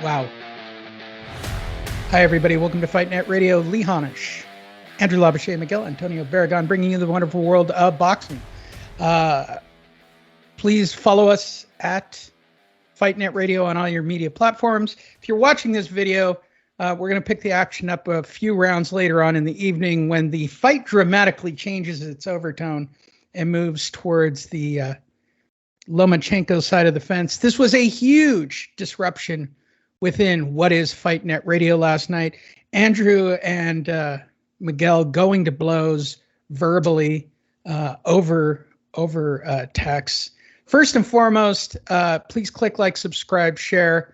Wow. Hi, everybody. Welcome to Fight Net Radio. Lee Honish, Andrew Labouche, Miguel Antonio Barragan, bringing you the wonderful world of boxing. Please follow us at Fight Net Radio on all your media platforms. If you're watching this video, we're going to pick the action up a few rounds later on in the evening when the fight dramatically changes its overtone and moves towards the Lomachenko side of the fence. This was a huge disruption within what is Fight Net Radio last night. Andrew and Miguel going to blows verbally over text. First and foremost, please click like, subscribe, share.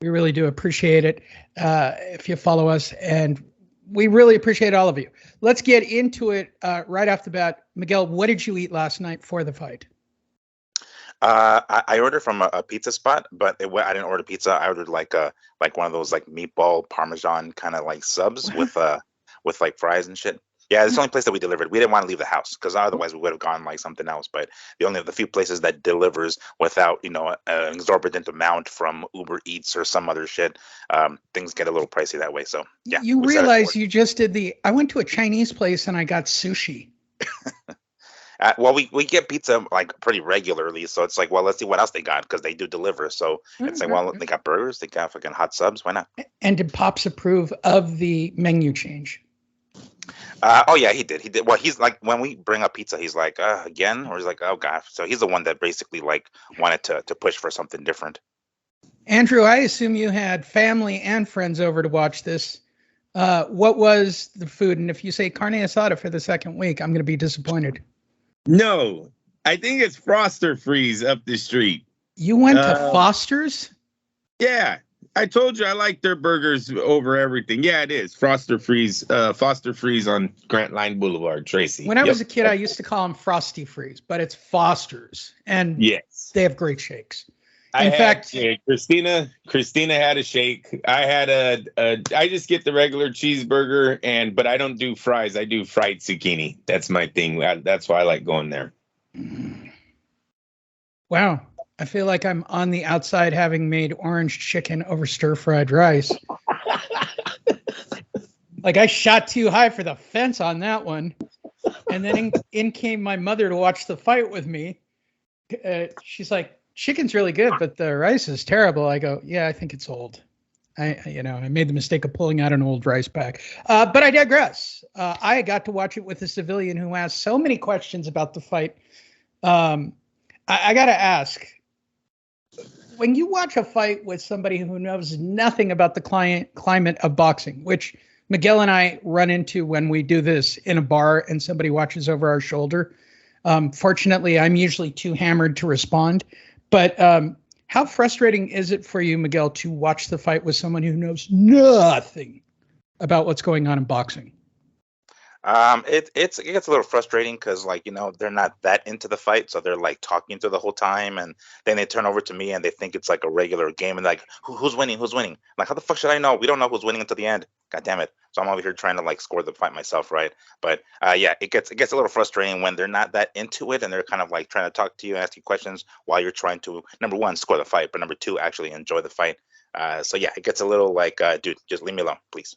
We really do appreciate it if you follow us, and we really appreciate all of you. Let's get into it right off the bat. Miguel, what did you eat last night for the fight? I ordered from a pizza spot, but I didn't order pizza. I ordered like one of those like meatball parmesan kind of like subs with like fries and shit. Yeah, it's the only place that we delivered. We didn't want to leave the house because otherwise we would have gone like something else. But the few places that delivers without an exorbitant amount from Uber Eats or some other shit, things get a little pricey that way. So yeah. You realize you just did I went to a Chinese place and I got sushi. Well, we get pizza like pretty regularly, so it's like, well, let's see what else they got because they do deliver. So it's like, well, they got burgers, they got fucking hot subs. Why not? And did Pops approve of the menu change? Oh yeah, he did. He did. Well, he's like, when we bring up pizza, he's like, again, or he's like, oh gosh. So he's the one that basically like wanted to push for something different. Andrew, I assume you had family and friends over to watch this. What was the food? And if you say carne asada for the second week, I'm going to be disappointed. No, I think it's Froster Freeze up the street. You went to Foster's? Yeah, I told you I like their burgers over everything. Yeah, it is Foster Freeze on Grant Line Boulevard, Tracy. When I was a kid, I used to call them Frosty Freeze, but it's Foster's, and yes, they have great shakes. In fact, Christina had a shake. I had I just get the regular cheeseburger, but I don't do fries. I do fried zucchini. That's my thing. That's why I like going there. Wow. I feel like I'm on the outside having made orange chicken over stir-fried rice. Like I shot too high for the fence on that one. And then in came my mother to watch the fight with me. She's like, chicken's really good, but the rice is terrible. I go, yeah, I think it's old. I made the mistake of pulling out an old rice pack. But I digress. I got to watch it with a civilian who asked so many questions about the fight. I got to ask, when you watch a fight with somebody who knows nothing about the climate of boxing, which Miguel and I run into when we do this in a bar and somebody watches over our shoulder. Fortunately, I'm usually too hammered to respond. But how frustrating is it for you, Miguel, to watch the fight with someone who knows nothing about what's going on in boxing? It gets a little frustrating because they're not that into the fight, so they're like talking to the whole time, and then they turn over to me and they think it's like a regular game and like who's winning? I'm like, how the fuck should I know? We don't know who's winning until the end. God damn it! So I'm over here trying to like score the fight myself, right? But yeah, it gets a little frustrating when they're not that into it and they're kind of like trying to talk to you, ask you questions while you're trying to, number one, score the fight, but number two, actually enjoy the fight. So yeah, it gets a little like, dude, just leave me alone, please.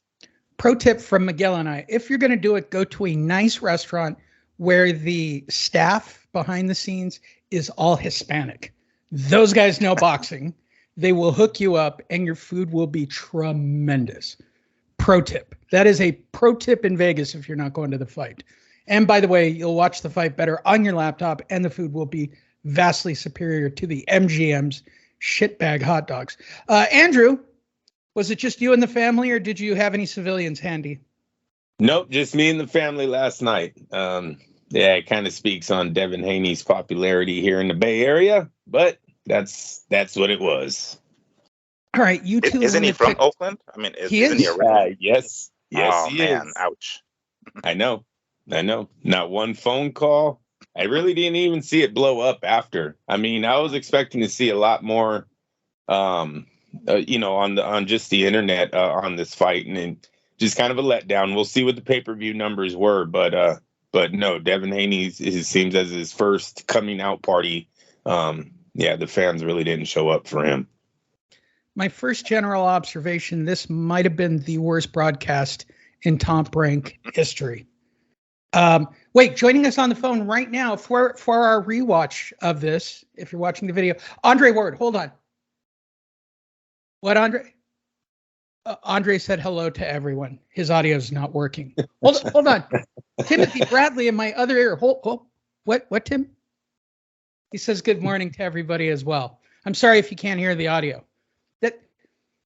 Pro tip from Miguel and I, if you're going to do it, go to a nice restaurant where the staff behind the scenes is all Hispanic. Those guys know boxing. They will hook you up and your food will be tremendous. Pro tip. That is a pro tip in Vegas if you're not going to the fight. And by the way, you'll watch the fight better on your laptop and the food will be vastly superior to the MGM's shitbag hot dogs. Andrew, was it just you and the family, or did you have any civilians handy? Nope, just me and the family last night. Yeah, it kind of speaks on Devin Haney's popularity here in the Bay Area, but that's what it was. All right, you two. Isn't he from Oakland? I mean, isn't he around? Yes, oh, he man, is. Ouch. I know. Not one phone call. I really didn't even see it blow up after. I mean, I was expecting to see a lot more. On just the internet on this fight, and just kind of a letdown. We'll see what the pay-per-view numbers were, but no, Devin Haney seems as his first coming out party. The fans really didn't show up for him. My first general observation, this might have been the worst broadcast in Top Rank history. Wait, joining us on the phone right now for our rewatch of this, if you're watching the video, Andre Ward, hold on. What, Andre? Andre said hello to everyone. His audio is not working. Hold on. Timothy Bradley in my other ear. Hold. What, Tim? He says good morning to everybody as well. I'm sorry if you can't hear the audio.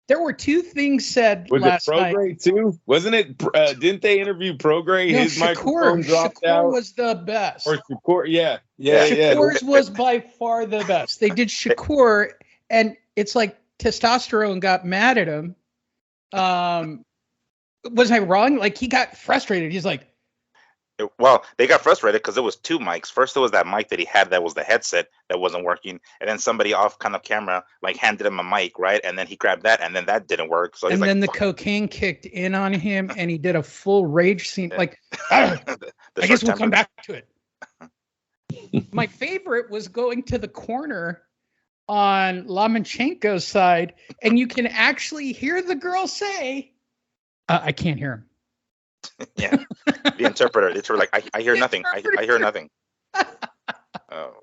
There were two things said last night. Was it Progray too? Wasn't it? Didn't they interview Progray? No, His microphone dropped Shakur out. was the best. Or Shakur, yeah. Shakur's was by far the best. They did Shakur, and it's like testosterone got mad at him. Was I wrong? Like, he got frustrated. He's like, well, they got frustrated because it was two mics. First, it was that mic that he had that was the headset that wasn't working, and then somebody off kind of camera like handed him a mic, right? And then he grabbed that, and then that didn't work. So and he's then like, the cocaine kicked in on him, and he did a full rage scene. Like, I guess we'll come back to it. My favorite was going to the corner on Lomachenko's side, and you can actually hear the girl say, I can't hear him. Yeah, the interpreter. It's like, I hear nothing. I hear nothing. Oh.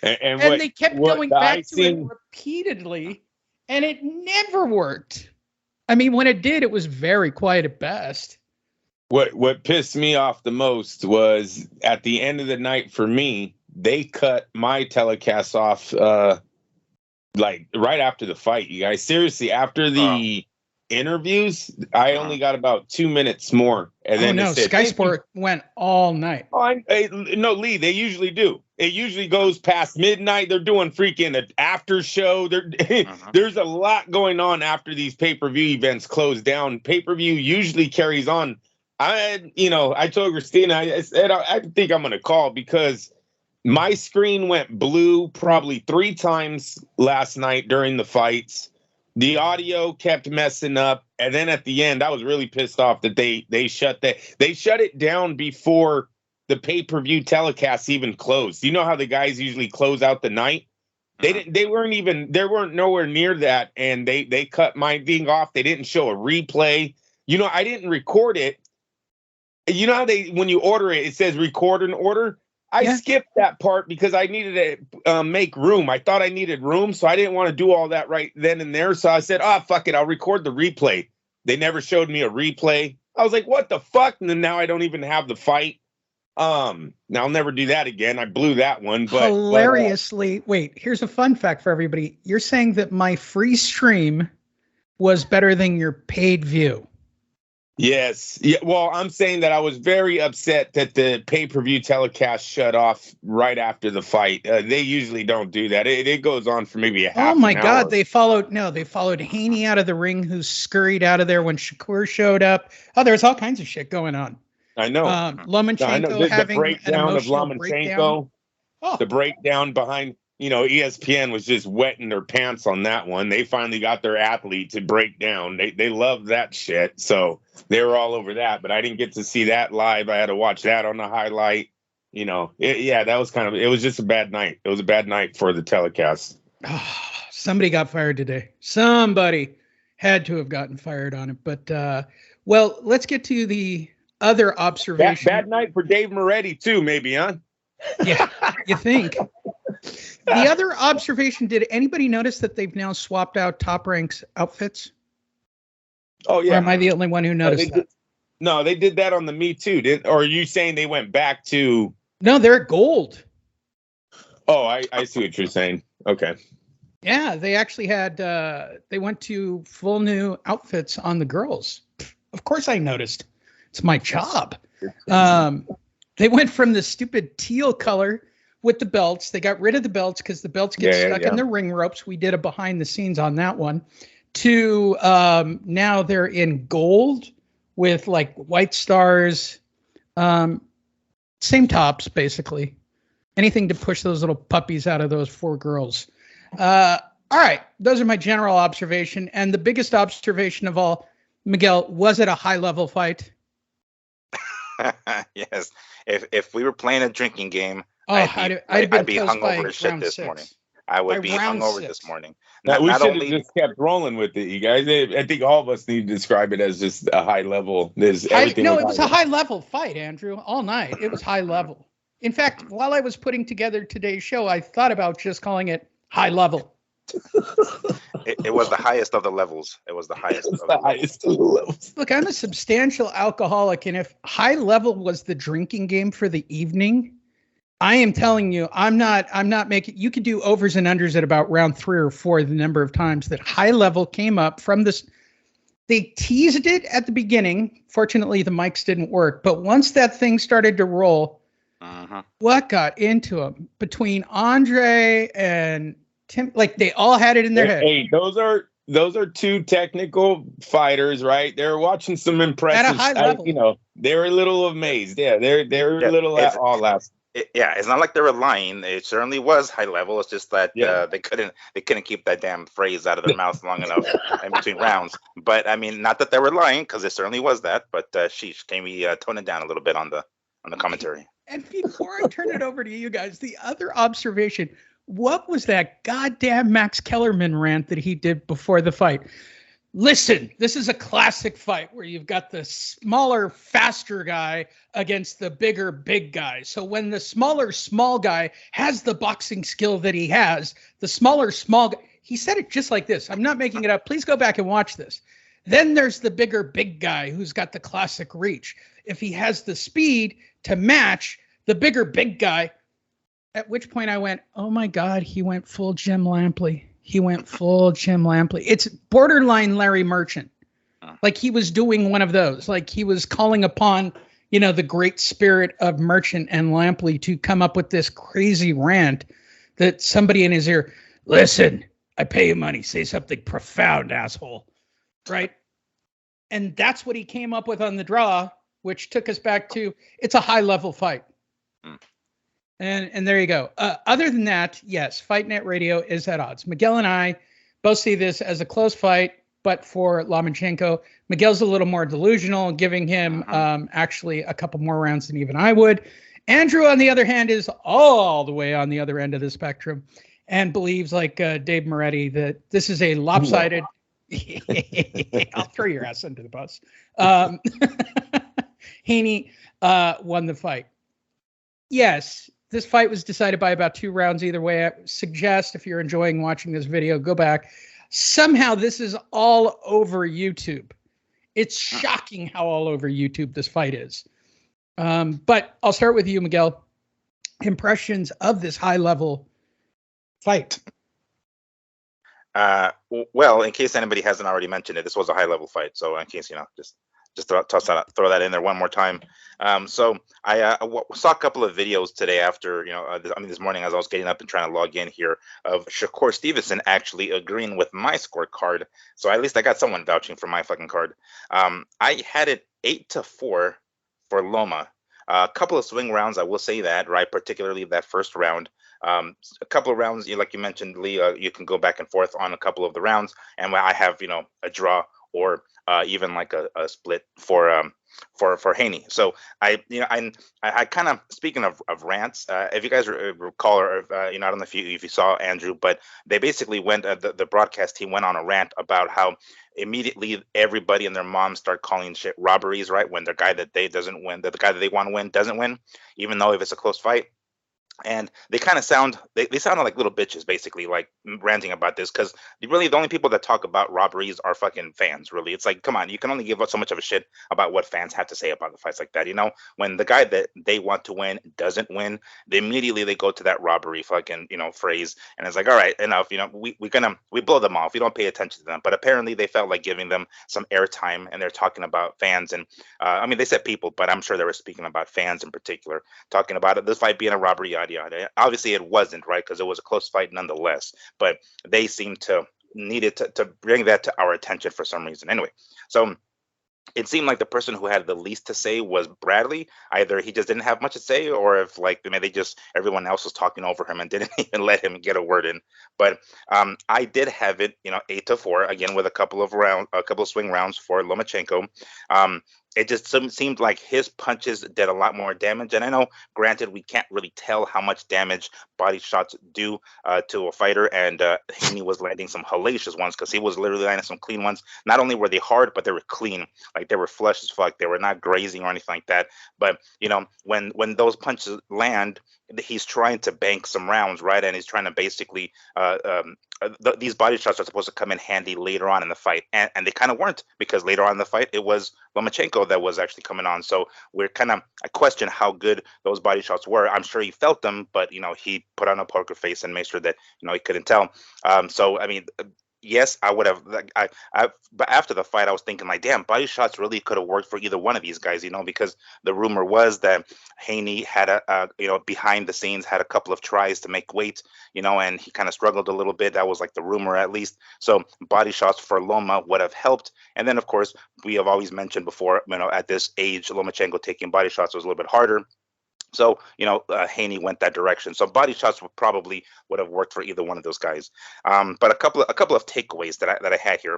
And they kept going back to it repeatedly, and it never worked. I mean, when it did, it was very quiet at best. What pissed me off the most was at the end of the night for me, they cut my telecast off like right after the fight. You guys, seriously, after the interviews, I only got about 2 minutes more, and then Sky Sport went all night. No, Lee, they usually do. It usually goes past midnight. They're doing freaking an after show. There's a lot going on after these pay-per-view events close down. Pay-per-view usually carries on. I told Christina, I said I think I'm gonna call because my screen went blue probably 3 times last night during the fights. The audio kept messing up, and then at the end, I was really pissed off that they shut it down before the pay-per-view telecast even closed. You know how the guys usually close out the night? They weren't nowhere near that, and they cut my thing off. They didn't show a replay. I didn't record it. You know how when you order it, it says record and order? I skipped that part because I needed to make room. I thought I needed room, so I didn't want to do all that right then and there. So I said, fuck it, I'll record the replay. They never showed me a replay. I was like, what the fuck? And then now I don't even have the fight. Now I'll never do that again. I blew that one. But hilariously, wait, here's a fun fact for everybody. You're saying that my free stream was better than your paid view. Yes. Yeah. Well, I'm saying that I was very upset that the pay-per-view telecast shut off right after the fight. They usually don't do that. It goes on for maybe a half an hour. Oh my God. They followed Haney out of the ring, who scurried out of there when Shakur showed up. Oh, there was all kinds of shit going on. I know. Lomachenko having the breakdown an of emotional Lomachenko. breakdown. Oh. The breakdown behind, ESPN was just wetting their pants on that one. They finally got their athlete to break down. They love that shit. So they were all over that, but I didn't get to see that live. I had to watch that on the highlight. That was it was just a bad night. It was a bad night for the telecast. Somebody got fired today. Somebody had to have gotten fired on it. But, well, let's get to the other observation. Bad night for Dave Moretti too, maybe, huh? Yeah, you think. The other observation, did anybody notice that they've now swapped out Top Rank's outfits? Oh, yeah. Or am I the only one who noticed that? No, they did that on the Me Too. Or are you saying they went back to... No, they're gold. Oh, I see what you're saying. Okay. Yeah, they actually had... they went to full new outfits on the girls. Of course I noticed. It's my job. They went from the stupid teal color with the belts. They got rid of the belts because the belts get stuck in the ring ropes. We did a behind the scenes on that one. To now they're in gold with like white stars. Same tops, basically. Anything to push those little puppies out of those 4 girls. All right. Those are my general observation. And the biggest observation of all, Miguel, was it a high-level fight? Yes. If we were playing a drinking game, I'd be hungover as shit this morning. I would By be round hungover 6. this morning. Now, we Not should have only just kept rolling with it, you guys. I think all of us need to describe it as just a high level. There's everything. No, it was a high level fight, Andrew. All night, it was high level. In fact, while I was putting together today's show, I thought about just calling it high level. it was the highest of the levels. It was the highest. It's the highest of the levels. Look, I'm a substantial alcoholic, and if high level was the drinking game for the evening, I am telling you, I'm not making. You could do overs and unders at about round 3 or 4, the number of times that high level came up from this. They teased it at the beginning. Fortunately, the mics didn't work. But once that thing started to roll, what got into them between Andre and Tim? Like, they all had it in their head. Hey, those are two technical fighters, right? They're watching some impressive. At a high level. You know, they're a little amazed. Yeah, they're a little at all out. It's not like they were lying. It certainly was high level. It's just that they couldn't keep that damn phrase out of their mouth long enough in between rounds. But I mean, not that they were lying, because it certainly was that. But sheesh, can we tone it down a little bit on the commentary? And before I turn it over to you guys, the other observation: what was that goddamn Max Kellerman rant that he did before the fight? Listen, this is a classic fight where you've got the smaller, faster guy against the bigger, big guy. So when the smaller, small guy has the boxing skill that he has, the smaller, small guy, he said it just like this. I'm not making it up. Please go back and watch this. Then there's the bigger, big guy who's got the classic reach. If he has the speed to match the bigger, big guy, at which point I went, oh my God, he went full Jim Lampley. He went full Jim Lampley. It's borderline Larry Merchant. Like he was doing one of those. Like he was calling upon, the great spirit of Merchant and Lampley to come up with this crazy rant that somebody in his ear, listen, I pay you money. Say something profound, asshole. Right? And that's what he came up with on the draw, which took us back to, it's a high level fight. And there you go. Other than that, yes, Fight Net Radio is at odds. Miguel and I both see this as a close fight, but for Lomachenko, Miguel's a little more delusional, giving him actually a couple more rounds than even I would. Andrew, on the other hand, is all the way on the other end of the spectrum and believes, like Dave Moretti, that this is a lopsided. I'll throw your ass under the bus. Haney won the fight. Yes. This fight was decided by about 2 rounds either way. I suggest, if you're enjoying watching this video, go back. Somehow this is all over YouTube. It's shocking how all over YouTube this fight is. But I'll start with you, Miguel. Impressions of this high-level fight. Well, in case anybody hasn't already mentioned it, this was a high-level fight. So in case, just throw that in there one more time. So I saw a couple of videos today after, this morning as I was getting up and trying to log in here, of Shakur Stevenson actually agreeing with my scorecard. So at least I got someone vouching for my fucking card. I had it 8-4 for Loma. A couple of swing rounds, I will say that, right? Particularly that first round. A couple of rounds, like you mentioned, Lee, you can go back and forth on a couple of the rounds. And I have, a draw or even like a split for Haney. So I kind of, speaking of rants, if you guys recall, or I don't know if you saw Andrew, but they basically went, the broadcast team went on a rant about how immediately everybody and their mom start calling shit robberies, right? When the guy that they doesn't win, the guy that they want to win doesn't win, even though if it's a close fight. And they kind of sounded like little bitches, basically, like ranting about this, because really the only people that talk about robberies are fucking fans, really. It's like, come on, you can only give up so much of a shit about what fans have to say about the fights like that. When the guy that they want to win doesn't win, they go to that robbery fucking, phrase. And it's like, all right, enough, we blow them off. We don't pay attention to them. But apparently they felt like giving them some airtime, and they're talking about fans. And they said people, but I'm sure they were speaking about fans in particular, talking about this fight being a robbery. Obviously it wasn't, right, because it was a close fight nonetheless, but they seemed to needed to bring that to our attention for some reason. Anyway, so it seemed like the person who had the least to say was Bradley. Either he just didn't have much to say, or if everyone else was talking over him and didn't even let him get a word in. But I did have it, 8-4 again with a couple of swing rounds for Lomachenko. it just seemed like his punches did a lot more damage. And I know, granted, we can't really tell how much damage body shots do to a fighter. And Haney was landing some hellacious ones because he was literally landing some clean ones. Not only were they hard, but they were clean. Like they were flush as fuck. They were not grazing or anything like that. But, you know, when those punches land, he's trying to bank some rounds, right? And he's trying to basically these body shots are supposed to come in handy later on in the fight, and they kind of weren't, because later on in the fight it was Lomachenko that was actually coming on. So I question how good those body shots were. I'm sure he felt them, but you know, he put on a poker face and made sure that, you know, he couldn't tell. So I mean, yes, I would have. But after the fight, I was thinking, like, damn, body shots really could have worked for either one of these guys, you know, because the rumor was that Haney had behind the scenes had a couple of tries to make weight, you know, and he kind of struggled a little bit. That was like the rumor, at least. So body shots for Loma would have helped. And then, of course, we have always mentioned before, you know, at this age, Lomachenko taking body shots was a little bit harder. So, you know, Haney went that direction. So body shots would have worked for either one of those guys. But a couple of takeaways that I had here.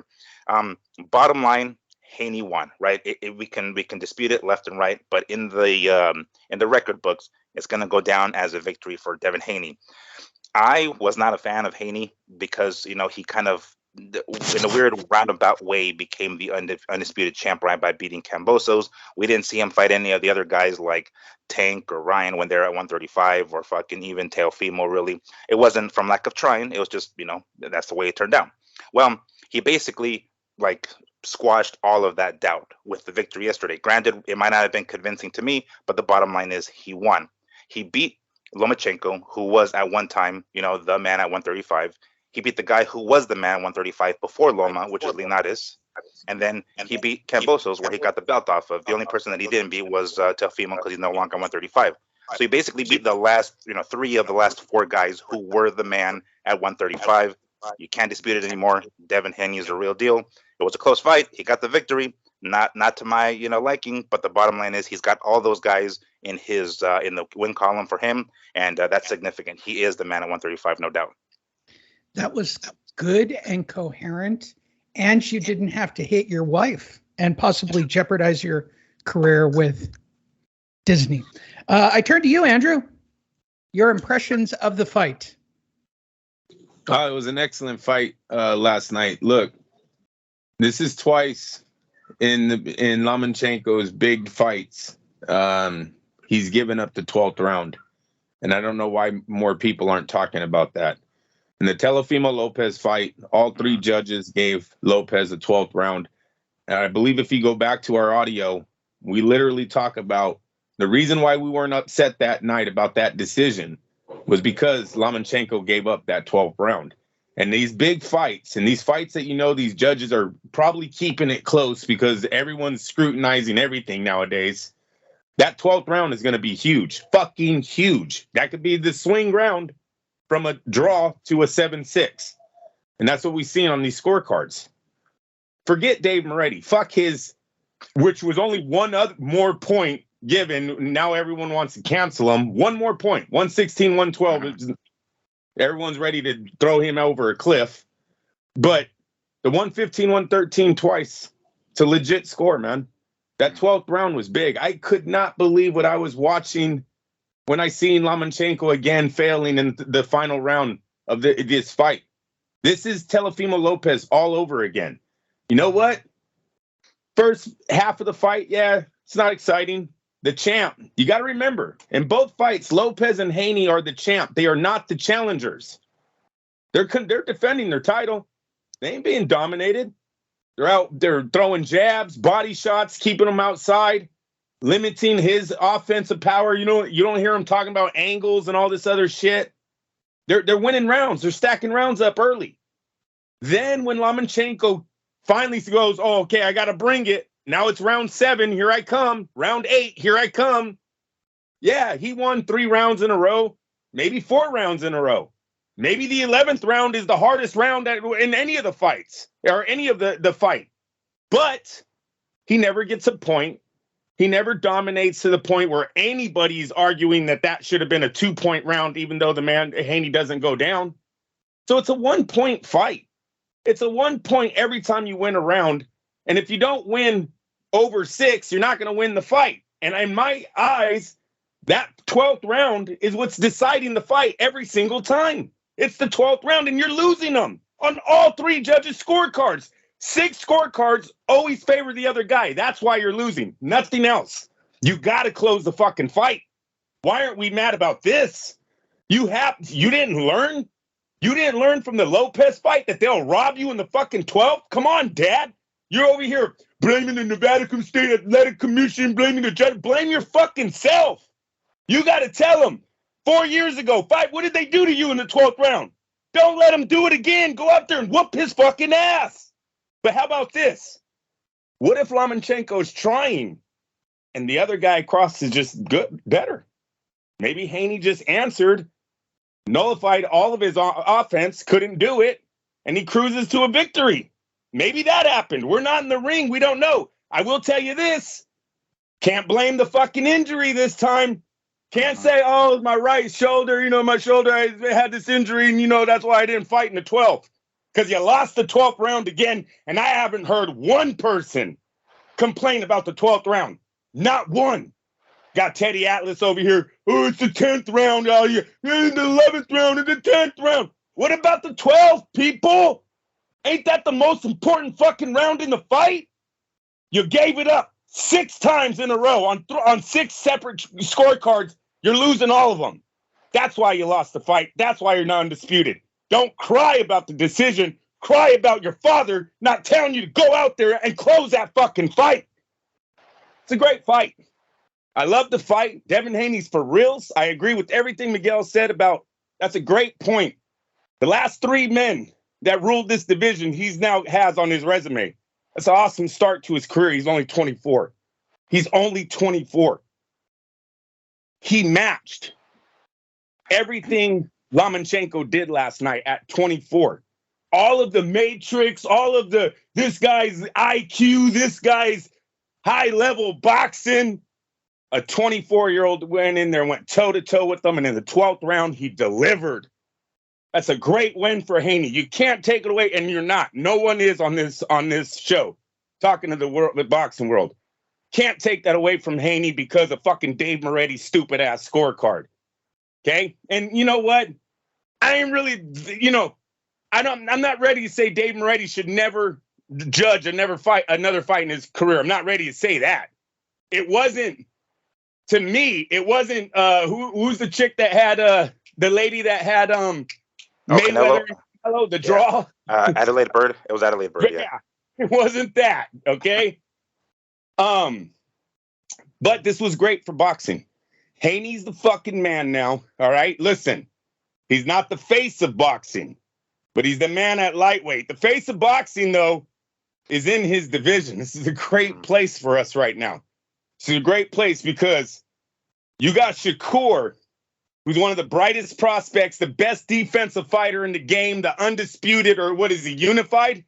Bottom line, Haney won, right? We can dispute it left and right, but in the record books, it's going to go down as a victory for Devin Haney. I was not a fan of Haney because, you know, he kind of, in a weird roundabout way, became the undisputed champ, right, by beating Kambosos. We didn't see him fight any of the other guys like Tank or Ryan when they're at 135, or fucking even Teofimo. Really, it wasn't from lack of trying. It was just, you know, that's the way it turned out. Well, he basically like squashed all of that doubt with the victory yesterday. Granted, it might not have been convincing to me, but the bottom line is he won. He beat Lomachenko, who was at one time, you know, the man at 135. He beat the guy who was the man at 135 before Loma, which is Linares. And then he beat Kambosos, where he got the belt off of. The only person that he didn't beat was Teofimo, because he's no longer 135. So he basically beat the last, you know, 3 of the last 4 guys who were the man at 135. You can't dispute it anymore. Devin Haney is the real deal. It was a close fight. He got the victory. Not to my, you know, liking, but the bottom line is he's got all those guys in his in the win column for him, and that's significant. He is the man at 135, no doubt. That was good and coherent, and you didn't have to hit your wife and possibly jeopardize your career with Disney. I turn to you, Andrew. Your impressions of the fight. It was an excellent fight last night. Look, this is twice in Lomachenko's big fights. He's given up the 12th round, and I don't know why more people aren't talking about that. In the Teofimo Lopez fight, all 3 judges gave Lopez a 12th round. And I believe if you go back to our audio, we literally talk about the reason why we weren't upset that night about that decision was because Lomachenko gave up that 12th round. And these big fights, and these fights that, you know, these judges are probably keeping it close because everyone's scrutinizing everything nowadays. That 12th round is going to be huge, fucking huge. That could be the swing round from a draw to a 7-6. And that's what we've seen on these scorecards. Forget Dave Moretti. Fuck his, which was only one other more point given. Now everyone wants to cancel him. One more point. 116, 112. Everyone's ready to throw him over a cliff. But the 115, 113 twice, it's a legit score, man. That 12th round was big. I could not believe what I was watching when I seen Lomachenko again failing in the final round of this fight. This is Teofimo Lopez all over again. You know what? First half of the fight, yeah, it's not exciting. The champ, you got to remember, in both fights, Lopez and Haney are the champ. They are not the challengers. They're defending their title. They ain't being dominated. They're throwing jabs, body shots, keeping them outside, limiting his offensive power. You know, you don't hear him talking about angles and all this other shit. They're winning rounds. They're stacking rounds up early. Then when Lomachenko finally goes, oh, okay, I got to bring it. Now it's round 7. Here I come. Round 8. Here I come. Yeah, he won 3 rounds in a row, maybe 4 rounds in a row. Maybe the 11th round is the hardest round in any of the fights or any of the fight. But he never gets a point. He never dominates to the point where anybody's arguing that should have been a 2-point round, even though the man Haney doesn't go down. So it's a 1-point fight. It's a 1 point every time you win a round. And if you don't win over 6, you're not going to win the fight. And in my eyes, that 12th round is what's deciding the fight every single time. It's the 12th round, and you're losing them on all 3 judges' scorecards. 6 scorecards always favor the other guy. That's why you're losing. Nothing else. You got to close the fucking fight. Why aren't we mad about this? You didn't learn? You didn't learn from the Lopez fight that they'll rob you in the fucking 12th? Come on, Dad. You're over here blaming the Nevada State Athletic Commission, blaming the judge. Blame your fucking self. You got to tell them. 4 years ago, what did they do to you in the 12th round? Don't let them do it again. Go out there and whoop his fucking ass. But how about this? What if Lomachenko's trying and the other guy across is just better? Maybe Haney just answered, nullified all of his offense, couldn't do it, and he cruises to a victory. Maybe that happened. We're not in the ring. We don't know. I will tell you this. Can't blame the fucking injury this time. Can't say, oh, my right shoulder, my shoulder, I had this injury, and, that's why I didn't fight in the 12th. Because you lost the 12th round again, and I haven't heard one person complain about the 12th round. Not one. Got Teddy Atlas over here. Oh, it's the 10th round out here. It's the 11th round and the 10th round. What about the 12th, people? Ain't that the most important fucking round in the fight? You gave it up 6 times in a row on 6 separate scorecards. You're losing all of them. That's why you lost the fight. That's why you're not undisputed. Don't cry about the decision. Cry about your father not telling you to go out there and close that fucking fight. It's a great fight. I love the fight. Devin Haney's for reals. I agree with everything Miguel said about. That's a great point. The last 3 men that ruled this division, he's now has on his resume. That's an awesome start to his career. He's only 24. He's only 24. He matched everything Lomachenko did last night at 24. All of the matrix, all of this guy's IQ, this guy's high-level boxing. A 24-year-old went in there, went toe-to-toe with them, and in the 12th round, he delivered. That's a great win for Haney. You can't take it away, and you're not. No one is on this show. Talking to the boxing world. Can't take that away from Haney because of fucking Dave Moretti's stupid-ass scorecard. Okay? And you know what? I ain't really, I'm not ready to say Dave Moretti should never judge and never fight another fight in his career. I'm not ready to say that. It wasn't, to me, it wasn't, who's the chick that had, the lady that had, Mayweather and Canelo, the draw? Adelaide Bird. It was Adelaide Bird, yeah. It wasn't that, okay? But this was great for boxing. Haney's the fucking man now, all right? Listen, he's not the face of boxing, but he's the man at lightweight. The face of boxing, though, is in his division. This is a great place for us right now. This is a great place because you got Shakur, who's one of the brightest prospects, the best defensive fighter in the game, the undisputed, or what is he, unified,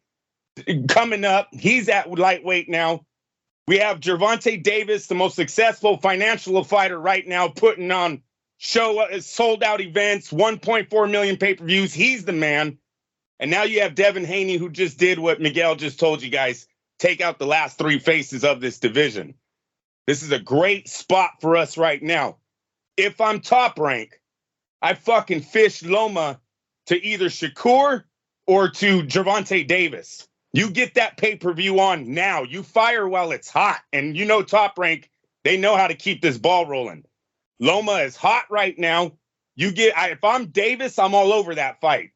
coming up. He's at lightweight now. We have Gervonta Davis, the most successful financial fighter right now, putting on sold-out events, 1.4 million pay-per-views. He's the man. And now you have Devin Haney, who just did what Miguel just told you guys, take out the last 3 faces of this division. This is a great spot for us right now. If I'm Top Rank, I fucking fish Loma to either Shakur or to Gervonta Davis. You get that pay-per-view on now. You fire while it's hot. And Top Rank, they know how to keep this ball rolling. Loma is hot right now. If I'm Davis, I'm all over that fight.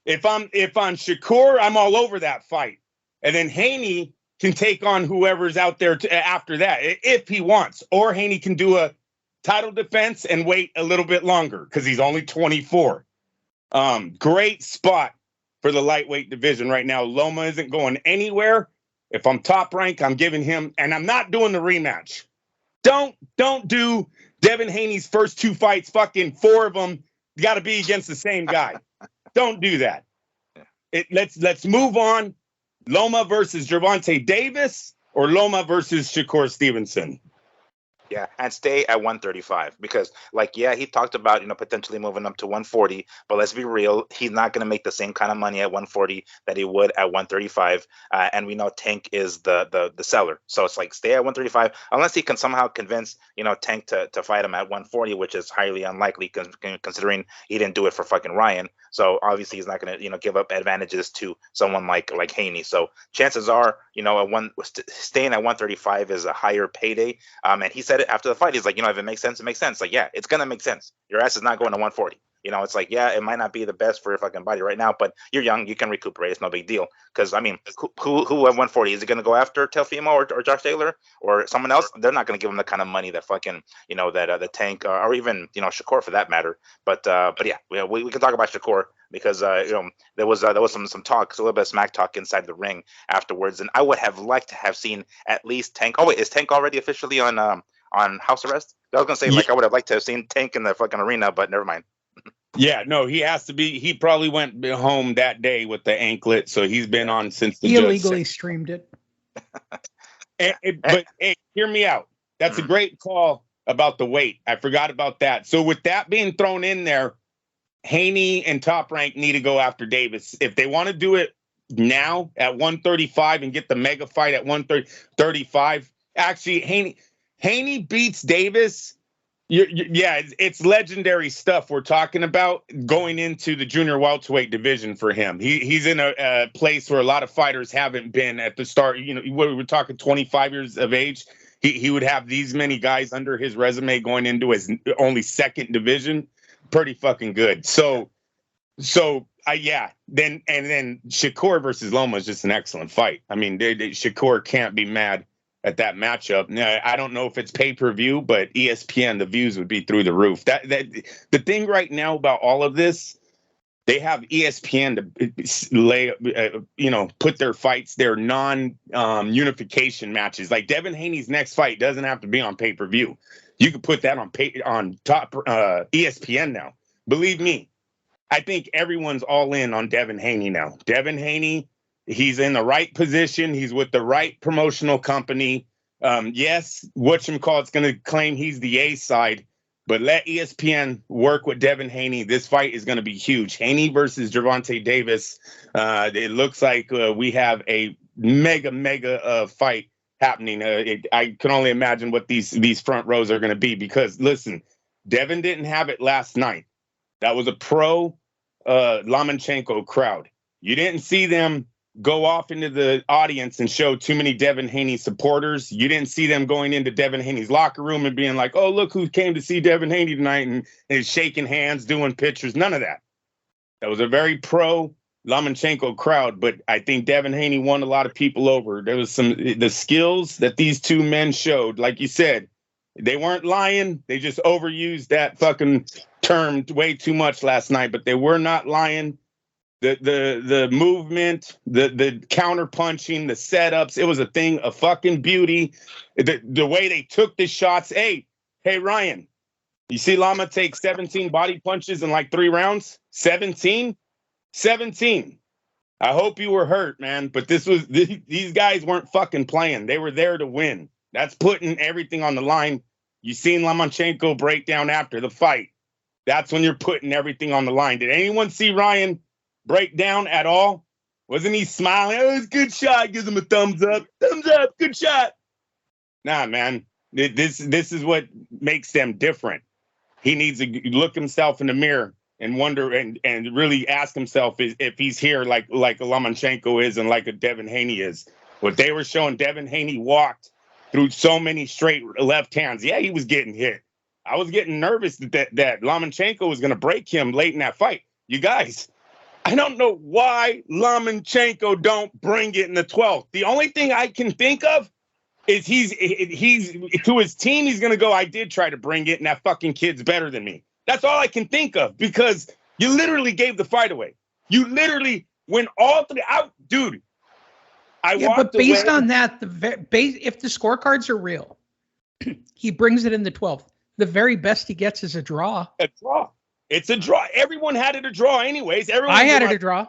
If I'm Shakur, I'm all over that fight. And then Haney can take on whoever's out there after that, if he wants. Or Haney can do a title defense and wait a little bit longer because he's only 24. Great spot for the lightweight division right now. Loma isn't going anywhere. If I'm Top Rank, I'm giving him, and I'm not doing the rematch. Don't do Devin Haney's first 2 fights, fucking 4 of them got to be against the same guy. Don't do that. Let's move on. Loma versus Gervonta Davis or Loma versus Shakur Stevenson. Yeah, and stay at 135 because, like, yeah, he talked about potentially moving up to 140, but let's be real, he's not going to make the same kind of money at 140 that he would at 135, and we know Tank is the seller, so it's like stay at 135 unless he can somehow convince Tank to fight him at 140, which is highly unlikely considering he didn't do it for fucking Ryan. So obviously he's not going to give up advantages to someone like Haney. So chances are staying at 135 is a higher payday. And he said it after the fight. He's like, if it makes sense, it makes sense. Like, yeah, it's gonna make sense. Your ass is not going to 140. It's like, yeah, it might not be the best for your fucking body right now, but you're young, you can recuperate. It's no big deal. Because I mean, who at 140 is it gonna go after Teofimo or Josh Taylor or someone else? They're not gonna give him the kind of money that fucking that the Tank or even Shakur for that matter. But yeah, we can talk about Shakur because there was some talk, a little bit of smack talk inside the ring afterwards, and I would have liked to have seen at least Tank. Oh wait, is Tank already officially on house arrest? I was gonna say I would have liked to have seen Tank in the fucking arena, but never mind. Yeah, no, he has to be. He probably went home that day with the anklet, so he's been on since the he illegally streamed it. But hey, hear me out. That's a great call about the weight. I forgot about that. So with that being thrown in there, Haney and Top Rank need to go after Davis if they want to do it now at 135 and get the mega fight at 135. Actually, Haney beats Davis. Yeah, it's legendary stuff we're talking about going into the junior welterweight division for him. He's in a place where a lot of fighters haven't been at the start. We're talking 25 years of age. He would have these many guys under his resume going into his only second division. Pretty fucking good. So yeah. Then Shakur versus Loma is just an excellent fight. I mean, Shakur can't be mad at that matchup. Now, I don't know if it's pay-per-view, but ESPN, the views would be through the roof. That the thing right now about all of this, they have ESPN to put their fights, their non-unification matches. Like Devin Haney's next fight doesn't have to be on pay-per-view. You could put that on top ESPN now. Believe me, I think everyone's all in on Devin Haney now. Devin Haney, he's in the right position. He's with the right promotional company. Yes, whatchamacallit's going to claim he's the A side, but let ESPN work with Devin Haney. This fight is going to be huge. Haney versus Gervonta Davis. It looks like we have a mega fight happening. I can only imagine what these front rows are going to be because, listen, Devin didn't have it last night. That was a pro Lomachenko crowd. You didn't see them go off into the audience and show too many Devin Haney supporters. You didn't see them going into Devin Haney's locker room and being like, oh, look who came to see Devin Haney tonight and shaking hands, doing pictures. None of that. That was a very pro Lomachenko crowd, but I think Devin Haney won a lot of people over. There was the skills that these two men showed. Like you said, they weren't lying. They just overused that fucking term way too much last night, but they were not lying. The movement, the counter punching, the setups, it was a thing of fucking beauty. The way they took the shots. Hey, Ryan, you see Lama take 17 body punches in like 3 rounds? 17. I hope you were hurt, man. But these guys weren't fucking playing. They were there to win. That's putting everything on the line. You seen Lomachenko break down after the fight. That's when you're putting everything on the line. Did anyone see Ryan break down at all? Wasn't he smiling? Oh, it's a good shot. Gives him a thumbs up. Thumbs up. Good shot. Nah, man. This is what makes them different. He needs to look himself in the mirror and wonder and really ask himself if he's here like a Lomachenko is and like a Devin Haney is. What they were showing, Devin Haney walked through so many straight left hands. Yeah, he was getting hit. I was getting nervous that Lomachenko was going to break him late in that fight. You guys, I don't know why Lomachenko don't bring it in the 12th. The only thing I can think of is he's to his team, he's going to go, I did try to bring it, and that fucking kid's better than me. That's all I can think of because you literally gave the fight away. You literally went all through out, dude. But based on that, if the scorecards are real, he brings it in the 12th. The very best he gets is a draw. A draw. It's a draw. Everyone had it a draw anyways. I had it a draw.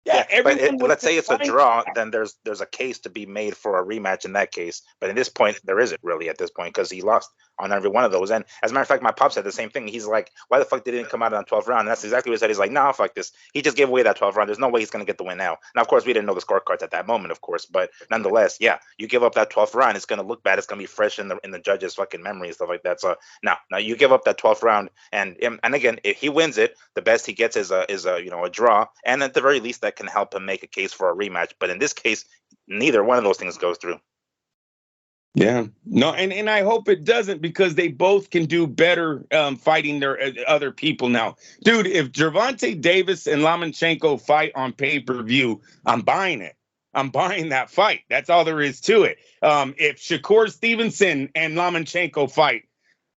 Yeah, but everyone would let's say it's a fine. draw, then there's a case to be made for a rematch in that case. But at this point, there isn't really at this point because he lost on every one of those. And as a matter of fact, my pop said the same thing. He's like, "Why the fuck did it come out on 12th round?" And that's exactly what he said. He's like, "Nah, fuck this. He just gave away that 12th round. There's no way he's gonna get the win now." Now, of course, we didn't know the scorecards at that moment, of course, but nonetheless, yeah, you give up that 12th round, it's gonna look bad. It's gonna be fresh in the judges' fucking memory and stuff like that. So now you give up that 12th round, and again, if he wins it, the best he gets is a a draw, and at the very least, that can help him make a case for a rematch. But in this case, neither one of those things goes through. Yeah, no, and I hope it doesn't, because they both can do better fighting their other people now. Dude, if Gervonta Davis and Lomachenko fight on pay-per-view, I'm buying it. I'm buying that fight. That's all there is to it. If Shakur Stevenson and Lomachenko fight,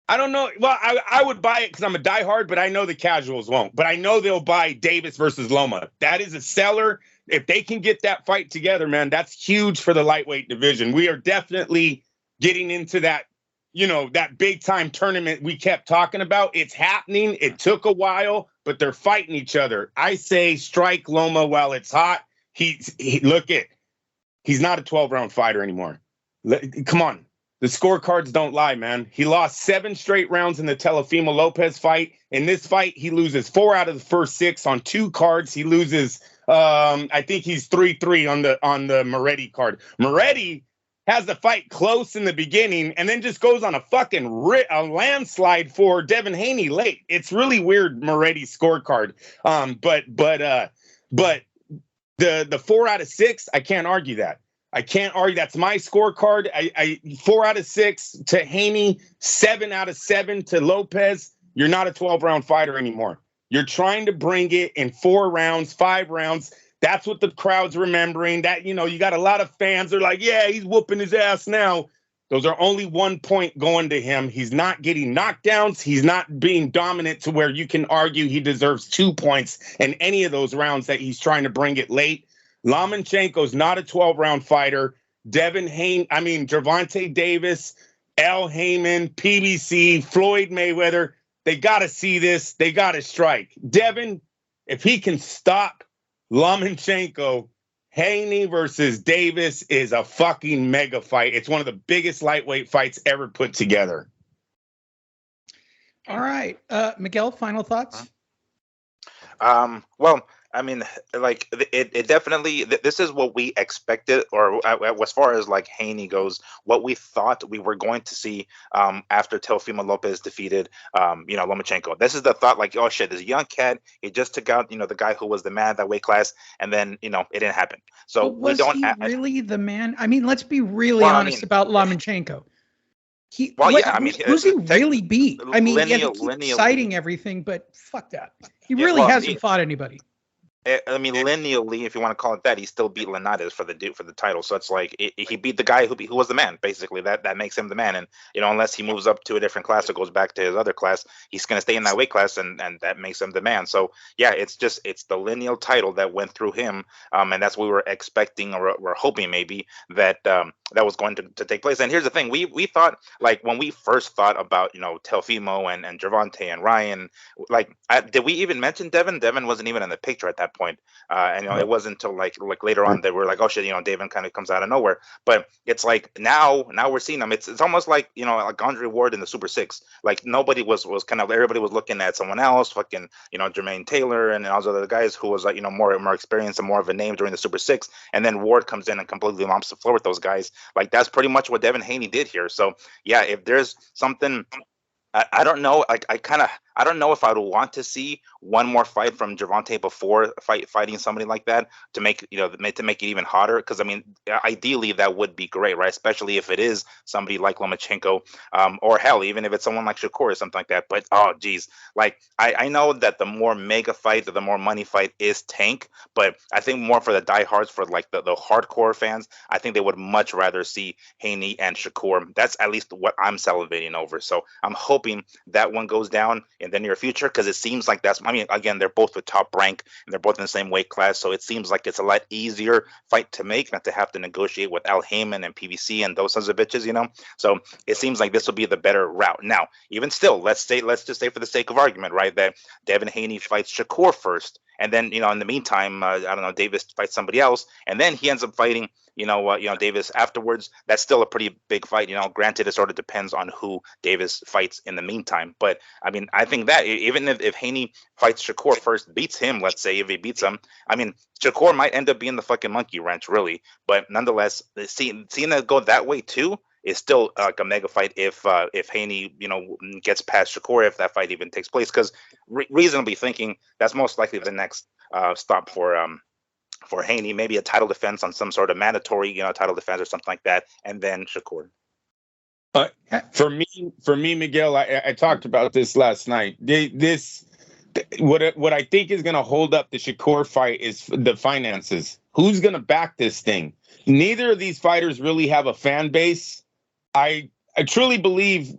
I don't know. Well, I would buy it because I'm a diehard, but I know the casuals won't. But I know they'll buy Davis versus Loma. That is a seller. If they can get that fight together, man, that's huge for the lightweight division. We are definitely getting into that, that big time tournament we kept talking about. It's happening. It took a while, but they're fighting each other. I say strike Loma while it's hot. He's not a 12-round fighter anymore. Come on. The scorecards don't lie, man. He lost 7 straight rounds in the Teofimo Lopez fight. In this fight, he loses 4 out of the first 6 on 2 cards. He loses, I think he's 3-3 on the Moretti card. Moretti has the fight close in the beginning and then just goes on a fucking a landslide for Devin Haney late. It's really weird, Moretti's scorecard. But the 4 out of 6, I can't argue that. I can't argue. That's my scorecard. I 4 out of 6 to Haney, 7 out of 7 to Lopez. You're not a 12-round fighter anymore. You're trying to bring it in 4 rounds, 5 rounds. That's what the crowd's remembering. That, you got a lot of fans. They're like, yeah, he's whooping his ass now. Those are only 1 point going to him. He's not getting knockdowns. He's not being dominant to where you can argue he deserves 2 points in any of those rounds that he's trying to bring it late. Lomachenko's not a 12-round fighter. Gervonta Davis, Al Heyman, PBC, Floyd Mayweather, they got to see this. They got to strike. Devin, if he can stop Lomachenko, Haney versus Davis is a fucking mega fight. It's one of the biggest lightweight fights ever put together. All right. Miguel, final thoughts? Well, it definitely, this is what we expected, or as far as like Haney goes, what we thought we were going to see after Teofimo Lopez defeated, Lomachenko. This is the thought, like, oh shit, this young cat, he just took out, the guy who was the man at that weight class, and then, it didn't happen. So was he really the man? I mean, let's be really honest about Lomachenko. Who's he really beat? I mean, he keeps citing everything, but fuck that. He really hasn't fought anybody. I mean, lineally, if you want to call it that, he still beat Linares for the title. So it's like he beat the guy who was the man. Basically, that makes him the man. And unless he moves up to a different class or goes back to his other class, he's going to stay in that weight class, and that makes him the man. So yeah, it's the lineal title that went through him, and that's what we were expecting, or we're hoping maybe that that was going to take place. And here's the thing: we thought, like, when we first thought about Teofimo and Gervonta and Ryan, like, did we even mention Devin? Devin wasn't even in the picture at that point, and it wasn't until like later on that we're like, oh shit, Devin kind of comes out of nowhere. But it's like now we're seeing him. It's almost like like Andre Ward in the Super Six. Like nobody was kind of, everybody was looking at someone else, fucking Jermaine Taylor and all those other guys who was like more experienced and more of a name during the Super Six, and then Ward comes in and completely mops the floor with those guys. Like that's pretty much what Devin Haney did here. So yeah, if there's something, I don't know. I don't know if I would want to see one more fight from Gervonta before fighting somebody like that to make it even hotter. Because I mean, ideally that would be great, right? Especially if it is somebody like Lomachenko, or hell, even if it's someone like Shakur or something like that. But oh geez, like I know that the more mega fight or the more money fight is Tank, but I think more for the diehards, for like the hardcore fans, I think they would much rather see Haney and Shakur. That's at least what I'm salivating over. So I'm hoping that one goes down in the near future, because it seems like again, they're both the top rank and they're both in the same weight class, so it seems like it's a lot easier fight to make, not to have to negotiate with Al Heyman and PBC and those sons of bitches, so it seems like this will be the better route. Now, even still, let's just say for the sake of argument, right, that Devin Haney fights Shakur first, and then in the meantime, I don't know, Davis fights somebody else, and then he ends up fighting Davis afterwards. That's still a pretty big fight. Granted, it sort of depends on who Davis fights in the meantime. But I mean, I think that even if Haney fights Shakur first, beats him, let's say if he beats him, I mean, Shakur might end up being the fucking monkey wrench, really. But nonetheless, seeing that go that way too is still like a mega fight if Haney gets past Shakur, if that fight even takes place, because reasonably thinking, that's most likely the next stop for Haney, maybe a title defense on some sort of mandatory title defense or something like that, and then Shakur. For me, Miguel, I talked about this last night. What I think is going to hold up the Shakur fight is the finances. Who's going to back this thing? Neither of these fighters really have a fan base. I truly believe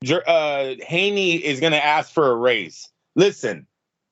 Haney is going to ask for a raise. Listen,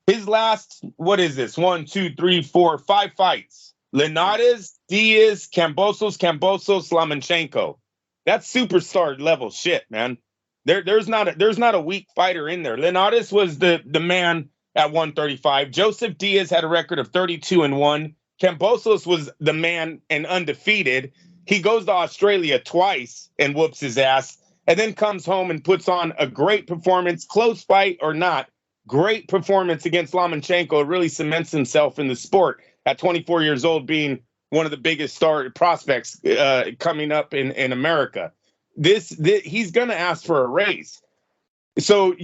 his last, what is this? 1, 2, 3, 4, 5 fights. Linares, Diaz, Kambosos, Lomachenko. That's superstar level shit, man. There's not a weak fighter in there. Linares was the man at 135. Joseph Diaz had a record of 32-1. Kambosos was the man and undefeated. He goes to Australia twice and whoops his ass, and then comes home and puts on a great performance, close fight or not. Great performance against Lomachenko. It really cements himself in the sport at 24 years old, being one of the biggest star prospects coming up in America. He's going to ask for a raise. So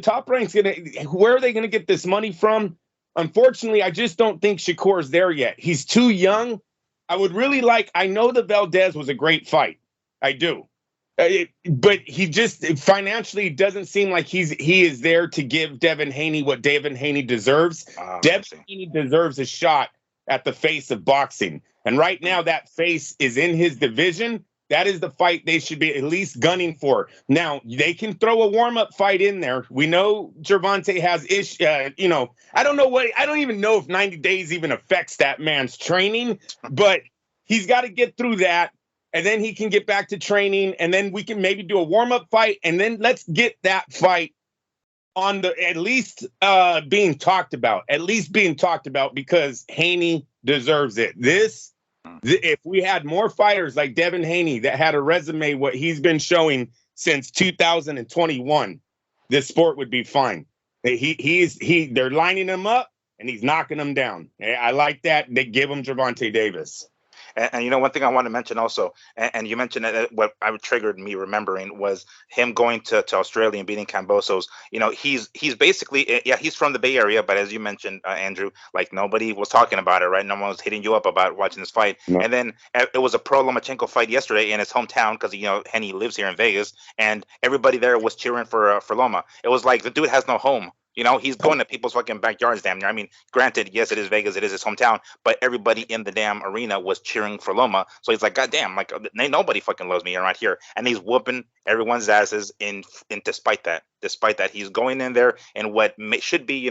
Top Rank's where are they going to get this money from? Unfortunately, I just don't think Shakur's there yet. He's too young. I know the Valdez was a great fight. I do. But he just financially doesn't seem like he is there to give Devin Haney what Devin Haney deserves. Devin Haney deserves a shot at the face of boxing. And right now that face is in his division. That is the fight they should be at least gunning for. Now, they can throw a warm-up fight in there. We know Gervonta has I don't even know if 90 days even affects that man's training, but he's got to get through that, and then he can get back to training, and then we can maybe do a warm-up fight, and then let's get that fight on at least being talked about, because Haney deserves it. If we had more fighters like Devin Haney that had a resume what he's been showing since 2021, this sport would be fine. They're lining him up and he's knocking them down. I like that. They give him Gervonta Davis. And one thing I want to mention also, and you mentioned that what triggered me remembering was him going to Australia and beating Kambosos. He's basically, he's from the Bay Area, but as you mentioned, Andrew, like nobody was talking about it, right? No one was hitting you up about watching this fight. No. And then it was a pro Lomachenko fight yesterday in his hometown because Haney lives here in Vegas, and everybody there was cheering for Loma. It was like the dude has no home. He's going to people's fucking backyards damn near. I mean, granted, yes, it is Vegas, it is his hometown, but everybody in the damn arena was cheering for Loma. So he's like, God damn, like nobody fucking loves me around here. And he's whooping everyone's asses in despite that. Despite that, he's going in there in what should be,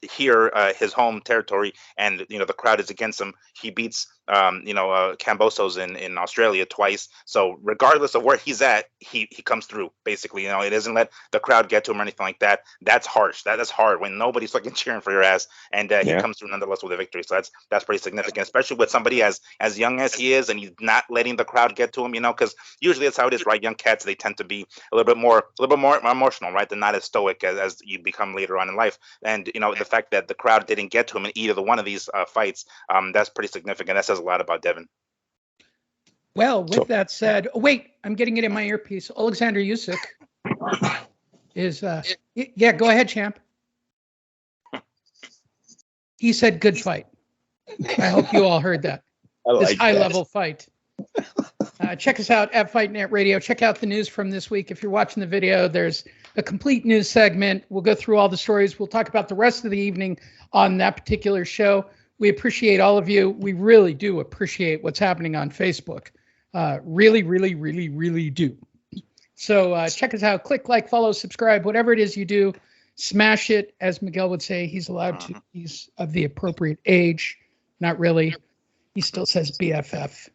here, his home territory, and the crowd is against him. He beats, Kambosos in Australia twice. So regardless of where he's at, he comes through. Basically, it doesn't let the crowd get to him or anything like that. That's harsh. That is hard when nobody's fucking cheering for your ass, and he comes through nonetheless with a victory. So that's pretty significant, especially with somebody as young as he is, and he's not letting the crowd get to him. Because usually that's how it is, right? Young cats, they tend to be a little bit more emotional, right? They're not as stoic as you become later on in life. And the fact that the crowd didn't get to him in either one of these fights, that's pretty significant. That says a lot about Devin. Well, with that said, wait, I'm getting it in my earpiece. Alexander Usyk is go ahead, champ. He said good fight. I hope you all heard that. This high-level fight. Check us out at FightNet Radio. Check out the news from this week. If you're watching the video, there's a complete news segment. We'll go through all the stories. We'll talk about the rest of the evening on that particular show. We appreciate all of you. We really do appreciate what's happening on Facebook. Really, really, really, really do. So check us out. Click like, follow, subscribe, whatever it is you do. Smash it. As Miguel would say, he's allowed to. He's of the appropriate age. Not really. He still says BFF.